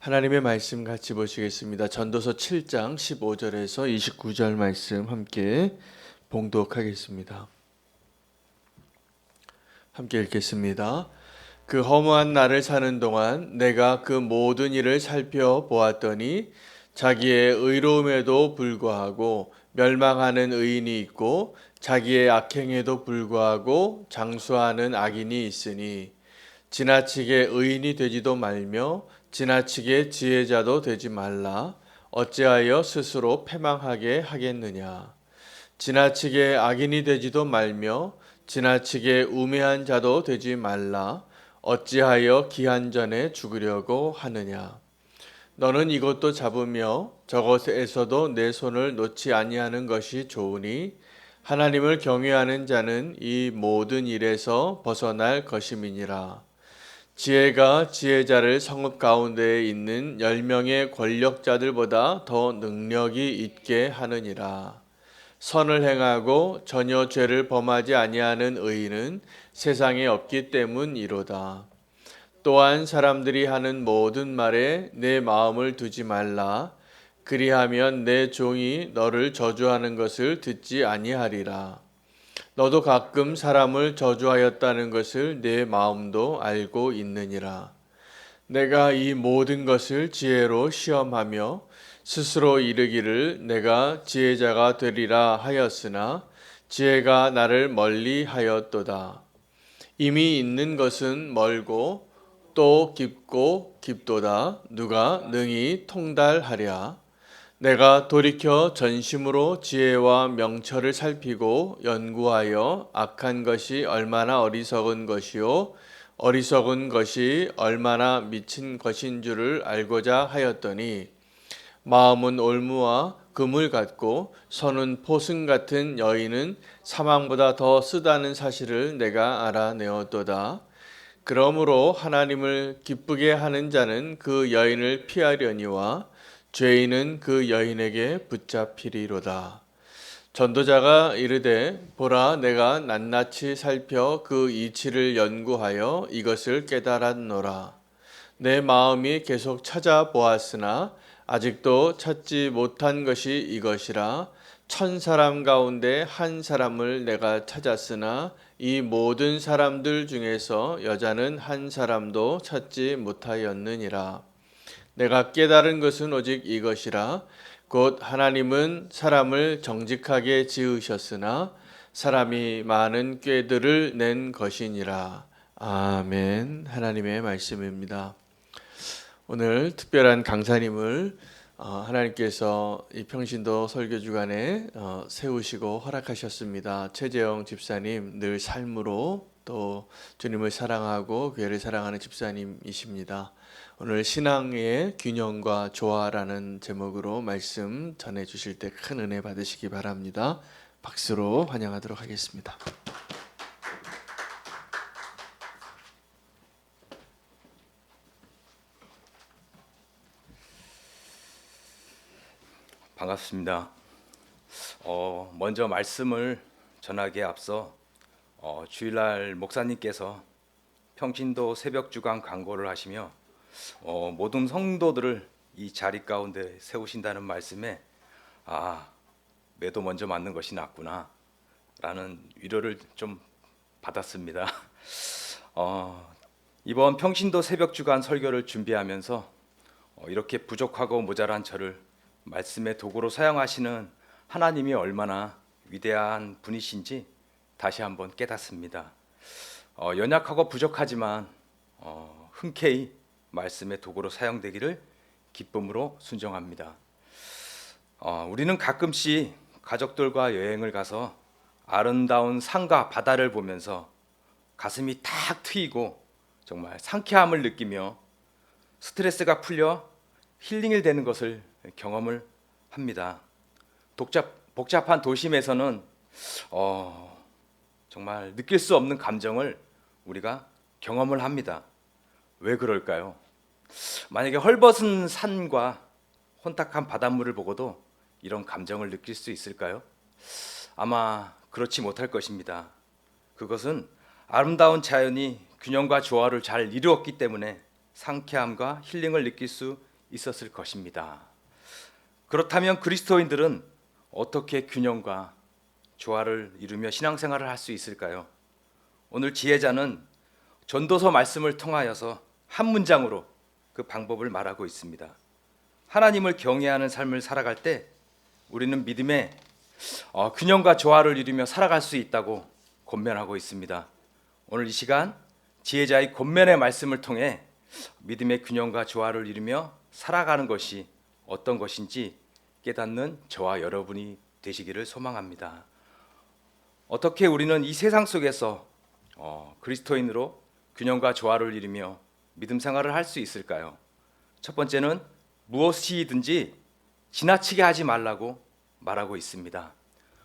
하나님의 말씀 같이 보시겠습니다. 전도서 7장 15절에서 29절 말씀 함께 봉독하겠습니다. 함께 읽겠습니다. 그 허무한 날을 사는 동안 내가 그 모든 일을 살펴보았더니 자기의 의로움에도 불구하고 멸망하는 의인이 있고 자기의 악행에도 불구하고 장수하는 악인이 있으니 지나치게 의인이 되지도 말며 지나치게 지혜자도 되지 말라. 어찌하여 스스로 패망하게 하겠느냐. 지나치게 악인이 되지도 말며 지나치게 우매한 자도 되지 말라. 어찌하여 기한 전에 죽으려고 하느냐. 너는 이것도 잡으며 저것에서도 내 손을 놓지 아니하는 것이 좋으니 하나님을 경외하는 자는 이 모든 일에서 벗어날 것임이니라. 지혜가 지혜자를 성읍 가운데에 있는 10명의 권력자들보다 더 능력이 있게 하느니라. 선을 행하고 전혀 죄를 범하지 아니하는 의인은 세상에 없기 때문이로다. 또한 사람들이 하는 모든 말에 내 마음을 두지 말라. 그리하면 내 종이 너를 저주하는 것을 듣지 아니하리라. 너도 가끔 사람을 저주하였다는 것을 내 마음도 알고 있느니라. 내가 이 모든 것을 지혜로 시험하며 스스로 이르기를 내가 지혜자가 되리라 하였으나 지혜가 나를 멀리 하였도다. 이미 있는 것은 멀고 또 깊고 깊도다. 누가 능히 통달하랴. 내가 돌이켜 전심으로 지혜와 명철을 살피고 연구하여 악한 것이 얼마나 어리석은 것이요 어리석은 것이 얼마나 미친 것인 줄을 알고자 하였더니 마음은 올무와 금을 같고 손은 포승 같은 여인은 사망보다 더 쓰다는 사실을 내가 알아내었도다. 그러므로 하나님을 기쁘게 하는 자는 그 여인을 피하려니와 죄인은 그 여인에게 붙잡히리로다. 전도자가 이르되 보라 내가 낱낱이 살펴 그 이치를 연구하여 이것을 깨달았노라. 내 마음이 계속 찾아보았으나 아직도 찾지 못한 것이 이것이라. 1000사람 가운데 한 사람을 내가 찾았으나 이 모든 사람들 중에서 여자는 한 사람도 찾지 못하였느니라. 내가 깨달은 것은 오직 이것이라. 곧 하나님은 사람을 정직하게 지으셨으나 사람이 많은 꾀들을 낸 것이니라. 아멘. 하나님의 말씀입니다. 오늘 특별한 강사님을 하나님께서 이 평신도 설교 주간에 세우시고 허락하셨습니다. 최재영 집사님, 늘 삶으로 또 주님을 사랑하고 교회를 사랑하는 집사님이십니다. 오늘 신앙의 균형과 조화라는 제목으로 말씀 전해 주실 때 큰 은혜 받으시기 바랍니다. 박수로 환영하도록 하겠습니다. 반갑습니다. 먼저 말씀을 전하기에 앞서 주일날 목사님께서 평신도 새벽 주간 광고를 하시며 모든 성도들을 이 자리 가운데 세우신다는 말씀에 매도 먼저 맞는 것이 낫구나 라는 위로를 좀 받았습니다. 이번 평신도 새벽 주간 설교를 준비하면서 이렇게 부족하고 모자란 저를 말씀의 도구로 사용하시는 하나님이 얼마나 위대한 분이신지 다시 한번 깨닫습니다. 연약하고 부족하지만 흔쾌히 말씀의 도구로 사용되기를 기쁨으로 순종합니다. 우리는 가끔씩 가족들과 여행을 가서 아름다운 산과 바다를 보면서 가슴이 탁 트이고 정말 상쾌함을 느끼며 스트레스가 풀려 힐링이 되는 것을 경험을 합니다. 복잡한 도심에서는 정말 느낄 수 없는 감정을 우리가 경험을 합니다. 왜 그럴까요? 만약에 헐벗은 산과 혼탁한 바닷물을 보고도 이런 감정을 느낄 수 있을까요? 아마 그렇지 못할 것입니다. 그것은 아름다운 자연이 균형과 조화를 잘 이루었기 때문에 상쾌함과 힐링을 느낄 수 있었을 것입니다. 그렇다면 그리스도인들은 어떻게 균형과 조화를 이루며 신앙생활을 할 수 있을까요? 오늘 지혜자는 전도서 말씀을 통하여서 한 문장으로 그 방법을 말하고 있습니다. 하나님을 경외하는 삶을 살아갈 때 우리는 믿음의 균형과 조화를 이루며 살아갈 수 있다고 권면하고 있습니다. 오늘 이 시간 지혜자의 권면의 말씀을 통해 믿음의 균형과 조화를 이루며 살아가는 것이 어떤 것인지 깨닫는 저와 여러분이 되시기를 소망합니다. 어떻게 우리는 이 세상 속에서 그리스도인으로 균형과 조화를 이루며 믿음 생활을 할 수 있을까요? 첫 번째는 무엇이든지 지나치게 하지 말라고 말하고 있습니다.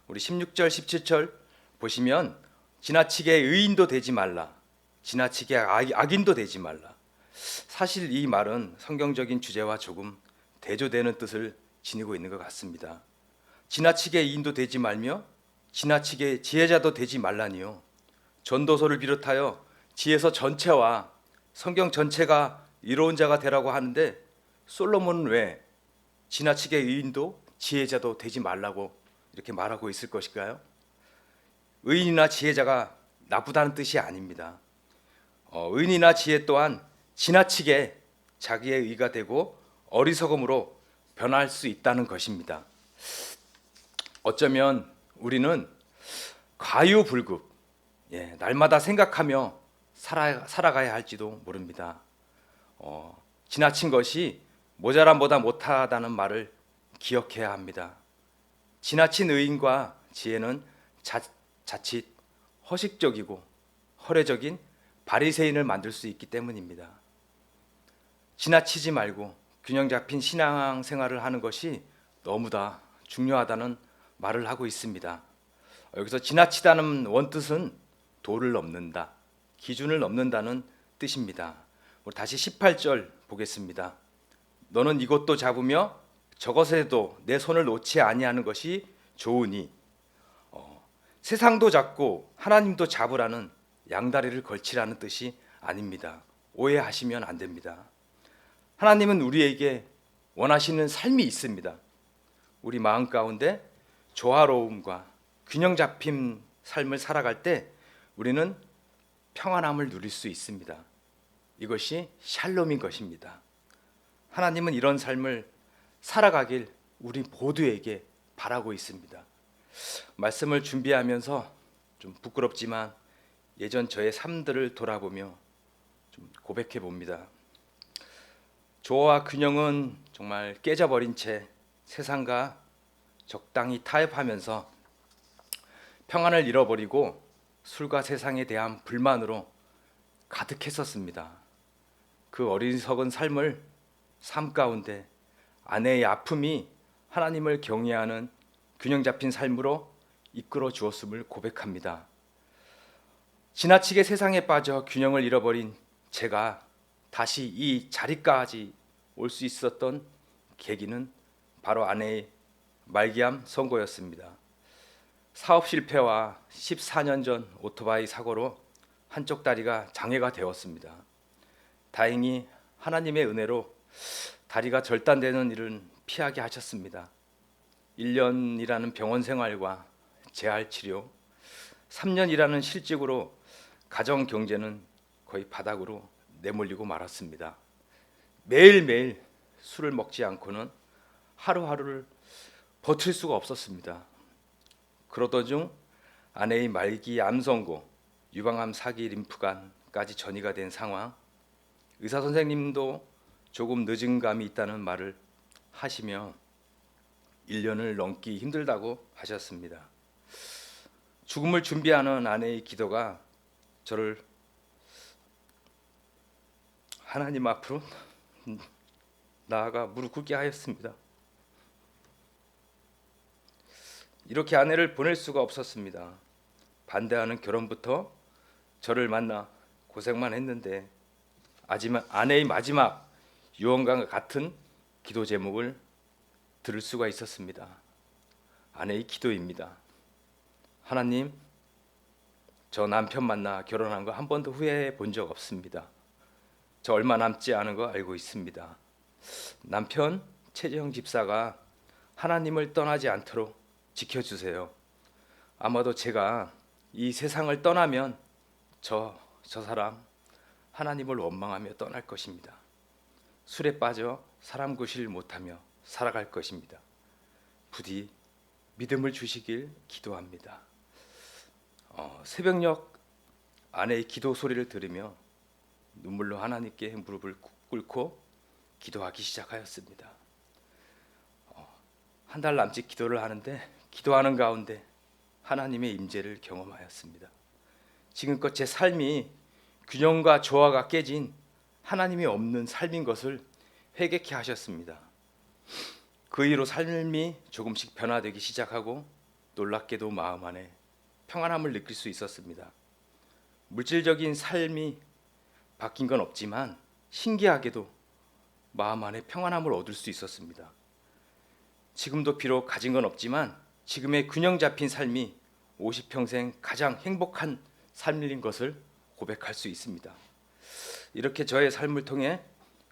우리 16절, 17절 보시면 지나치게 의인도 되지 말라, 지나치게 악인도 되지 말라. 사실 이 말은 성경적인 주제와 조금 대조되는 뜻을 지니고 있는 것 같습니다. 지나치게 의인도 되지 말며 지나치게 지혜자도 되지 말라니요. 전도서를 비롯하여 지혜서 전체와 성경 전체가 이로운 자가 되라고 하는데 솔로몬은 왜 지나치게 의인도 지혜자도 되지 말라고 이렇게 말하고 있을 것일까요? 의인이나 지혜자가 나쁘다는 뜻이 아닙니다. 의인이나 지혜 또한 지나치게 자기의 의가 되고 어리석음으로 변할 수 있다는 것입니다. 어쩌면 우리는 과유불급, 날마다 생각하며 살아가야 할지도 모릅니다. 지나친 것이 모자람보다 못하다는 말을 기억해야 합니다. 지나친 의인과 지혜는 자칫 허식적이고 허례적인 바리새인을 만들 수 있기 때문입니다. 지나치지 말고 균형 잡힌 신앙 생활을 하는 것이 너무나 중요하다는 말을 하고 있습니다. 여기서 지나치다는 원뜻은 도를 넘는다, 기준을 넘는다는 뜻입니다. 우리 다시 18절 보겠습니다. 너는 이것도 잡으며 저것에도 내 손을 놓지 아니하는 것이 좋으니. 세상도 잡고 하나님도 잡으라는 양다리를 걸치라는 뜻이 아닙니다. 오해하시면 안 됩니다. 하나님은 우리에게 원하시는 삶이 있습니다. 우리 마음 가운데 조화로움과 균형 잡힌 삶을 살아갈 때 우리는 평안함을 누릴 수 있습니다. 이것이 샬롬인 것입니다. 하나님은 이런 삶을 살아가길 우리 모두에게 바라고 있습니다. 말씀을 준비하면서 좀 부끄럽지만 예전 저의 삶들을 돌아보며 좀 고백해 봅니다. 조화와 균형은 정말 깨져버린 채 세상과 적당히 타협하면서 평안을 잃어버리고 술과 세상에 대한 불만으로 가득했었습니다. 그 어리석은 삶을 삶 가운데 아내의 아픔이 하나님을 경외하는 균형 잡힌 삶으로 이끌어 주었음을 고백합니다. 지나치게 세상에 빠져 균형을 잃어버린 제가 다시 이 자리까지 올 수 있었던 계기는 바로 아내의 말기암 선고였습니다. 사업 실패와 14년 전 오토바이 사고로 한쪽 다리가 장애가 되었습니다. 다행히 하나님의 은혜로 다리가 절단되는 일은 피하게 하셨습니다. 1년이라는 병원 생활과 재활 치료, 3년이라는 실직으로 가정 경제는 거의 바닥으로 내몰리고 말았습니다. 매일매일 술을 먹지 않고는 하루하루를 버틸 수가 없었습니다. 그러던 중 아내의 말기 암 선고, 유방암 사기 림프관까지 전이가 된 상황, 의사 선생님도 조금 늦은 감이 있다는 말을 하시며 1년을 넘기 힘들다고 하셨습니다. 죽음을 준비하는 아내의 기도가 저를 하나님 앞으로 나아가 무릎 꿇게 하였습니다. 이렇게 아내를 보낼 수가 없었습니다. 반대하는 결혼부터 저를 만나 고생만 했는데 아내의 마지막 유언과 같은 기도 제목을 들을 수가 있었습니다. 아내의 기도입니다. 하나님, 저 남편 만나 결혼한 거 한 번도 후회해 본 적 없습니다. 저 얼마 남지 않은 거 알고 있습니다. 남편 최재형 집사가 하나님을 떠나지 않도록 지켜주세요. 아마도 제가 이 세상을 떠나면 저 사람 하나님을 원망하며 떠날 것입니다. 술에 빠져 사람 구실 못하며 살아갈 것입니다. 부디 믿음을 주시길 기도합니다. 새벽녘 아내의 기도 소리를 들으며 눈물로 하나님께 무릎을 꿇고 기도하기 시작하였습니다. 한 달 남짓 기도를 하는데 기도하는 가운데 하나님의 임재를 경험하였습니다. 지금껏 제 삶이 균형과 조화가 깨진 하나님이 없는 삶인 것을 회개케 하셨습니다. 그 이후로 삶이 조금씩 변화되기 시작하고 놀랍게도 마음 안에 평안함을 느낄 수 있었습니다. 물질적인 삶이 바뀐 건 없지만 신기하게도 마음 안에 평안함을 얻을 수 있었습니다. 지금도 비록 가진 건 없지만 지금의 균형 잡힌 삶이 50평생 가장 행복한 삶인 것을 고백할 수 있습니다. 이렇게 저의 삶을 통해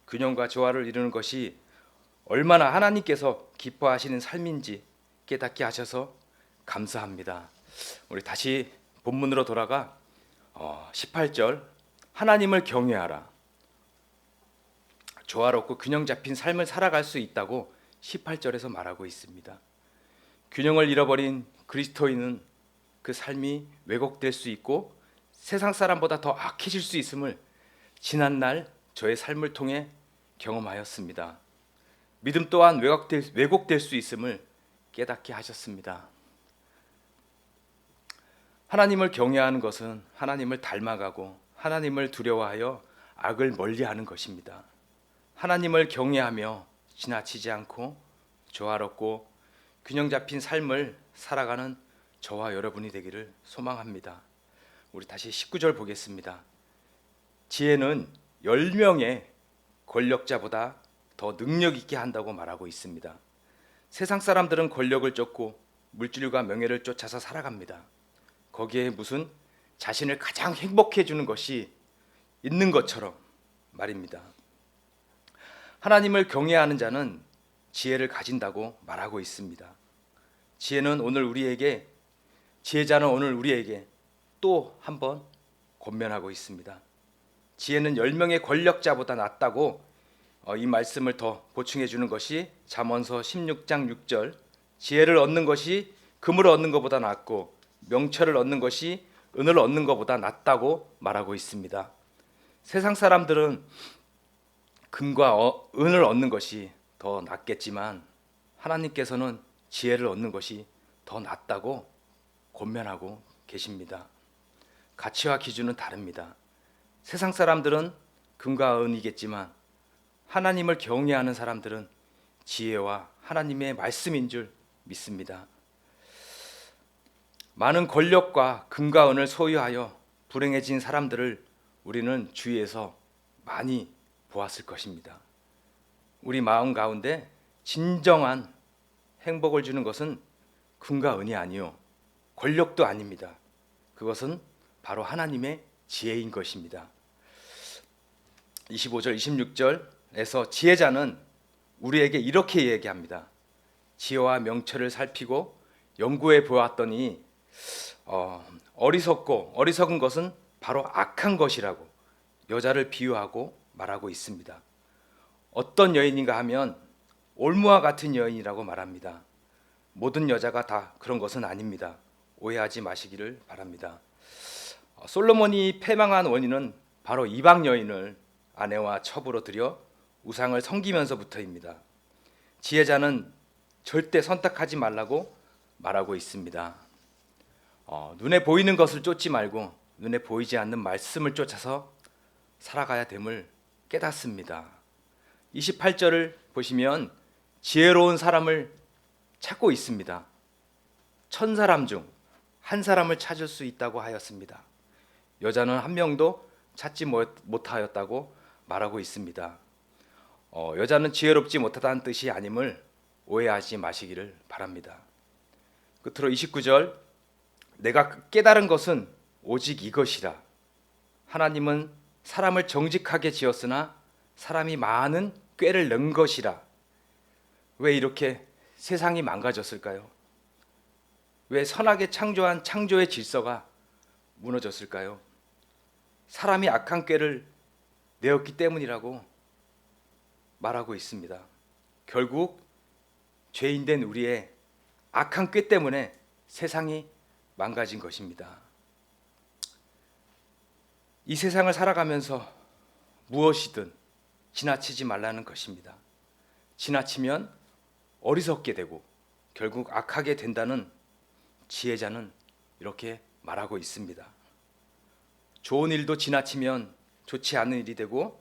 균형과 조화를 이루는 것이 얼마나 하나님께서 기뻐하시는 삶인지 깨닫게 하셔서 감사합니다. 우리 다시 본문으로 돌아가 18절 하나님을 경외하라. 조화롭고 균형 잡힌 삶을 살아갈 수 있다고 18절에서 말하고 있습니다. 균형을 잃어버린 그리스도인은 그 삶이 왜곡될 수 있고 세상 사람보다 더 악해질 수 있음을 지난날 저의 삶을 통해 경험하였습니다. 믿음 또한 왜곡될 수 있음을 깨닫게 하셨습니다. 하나님을 경외하는 것은 하나님을 닮아가고 하나님을 두려워하여 악을 멀리하는 것입니다. 하나님을 경외하며 지나치지 않고 조화롭고 균형 잡힌 삶을 살아가는 저와 여러분이 되기를 소망합니다. 우리 다시 19절 보겠습니다. 지혜는 10명의 권력자보다 더 능력 있게 한다고 말하고 있습니다. 세상 사람들은 권력을 쫓고 물질과 명예를 쫓아서 살아갑니다. 거기에 무슨 자신을 가장 행복해 주는 것이 있는 것처럼 말입니다. 하나님을 경외하는 자는 지혜를 가진다고 말하고 있습니다. 지혜자는 오늘 우리에게 또 한번 권면하고 있습니다. 지혜는 10명의 권력자보다 낫다고 이 말씀을 더 보충해 주는 것이 잠언서 16장 6절 지혜를 얻는 것이 금을 얻는 것보다 낫고 명철을 얻는 것이 은을 얻는 것보다 낫다고 말하고 있습니다. 세상 사람들은 금과 은을 얻는 것이 더 낫겠지만 하나님께서는 지혜를 얻는 것이 더 낫다고 권면하고 계십니다. 가치와 기준은 다릅니다. 세상 사람들은 금과 은이겠지만 하나님을 경외하는 사람들은 지혜와 하나님의 말씀인 줄 믿습니다. 많은 권력과 금과 은을 소유하여 불행해진 사람들을 우리는 주위에서 많이 보았을 것입니다. 우리 마음 가운데 진정한 행복을 주는 것은 금과 은이 아니요 권력도 아닙니다. 그것은 바로 하나님의 지혜인 것입니다. 25절 26절에서 지혜자는 우리에게 이렇게 얘기합니다. 지혜와 명철을 살피고 연구해 보았더니 어리석은 것은 바로 악한 것이라고 여자를 비유하고 말하고 있습니다. 어떤 여인인가 하면 올무와 같은 여인이라고 말합니다. 모든 여자가 다 그런 것은 아닙니다. 오해하지 마시기를 바랍니다. 솔로몬이 패망한 원인은 바로 이방 여인을 아내와 첩으로 들여 우상을 섬기면서부터입니다. 지혜자는 절대 선택하지 말라고 말하고 있습니다. 눈에 보이는 것을 쫓지 말고 눈에 보이지 않는 말씀을 쫓아서 살아가야 됨을 깨닫습니다. 28절을 보시면 지혜로운 사람을 찾고 있습니다. 1000사람 중 한 사람을 찾을 수 있다고 하였습니다. 여자는 한 명도 찾지 못하였다고 말하고 있습니다. 여자는 지혜롭지 못하다는 뜻이 아님을 오해하지 마시기를 바랍니다. 끝으로 29절 내가 깨달은 것은 오직 이것이라. 하나님은 사람을 정직하게 지었으나 사람이 많은 꾀를 넣은 것이라. 왜 이렇게 세상이 망가졌을까요? 왜 선하게 창조한 창조의 질서가 무너졌을까요? 사람이 악한 꾀를 내었기 때문이라고 말하고 있습니다. 결국 죄인된 우리의 악한 꾀 때문에 세상이 망가진 것입니다. 이 세상을 살아가면서 무엇이든 지나치지 말라는 것입니다. 지나치면 어리석게 되고 결국 악하게 된다는 지혜자는 이렇게 말하고 있습니다. 좋은 일도 지나치면 좋지 않은 일이 되고,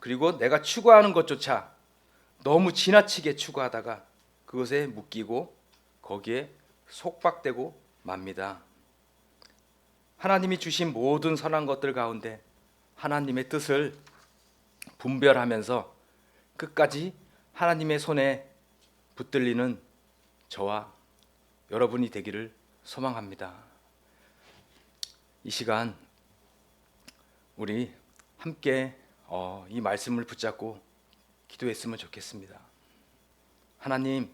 그리고 내가 추구하는 것조차 너무 지나치게 추구하다가 그것에 묶이고 거기에 속박되고 맙니다. 하나님이 주신 모든 선한 것들 가운데 하나님의 뜻을 분별하면서 끝까지 하나님의 손에 붙들리는 저와 여러분이 되기를 소망합니다. 이 시간 우리 함께 이 말씀을 붙잡고 기도했으면 좋겠습니다. 하나님,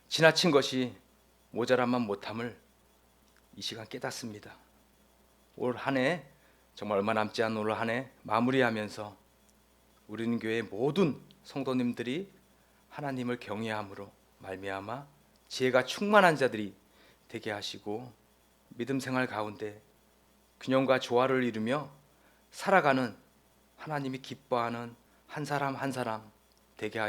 지나친 것이 모자란만 못함을 이 시간 깨닫습니다. 올 한 해, 정말 얼마 남지 않은 올 한 해 마무리하면서 우리는 교회 모든 성도님들이 하나님을 경외함으로 말미암아 지혜가 충만한 자들이 되게 하시고, 믿음 생활 가운데 균형과 조화를 이루며 살아가는 하나님이 기뻐하는 한 사람 한 사람 되게 하시고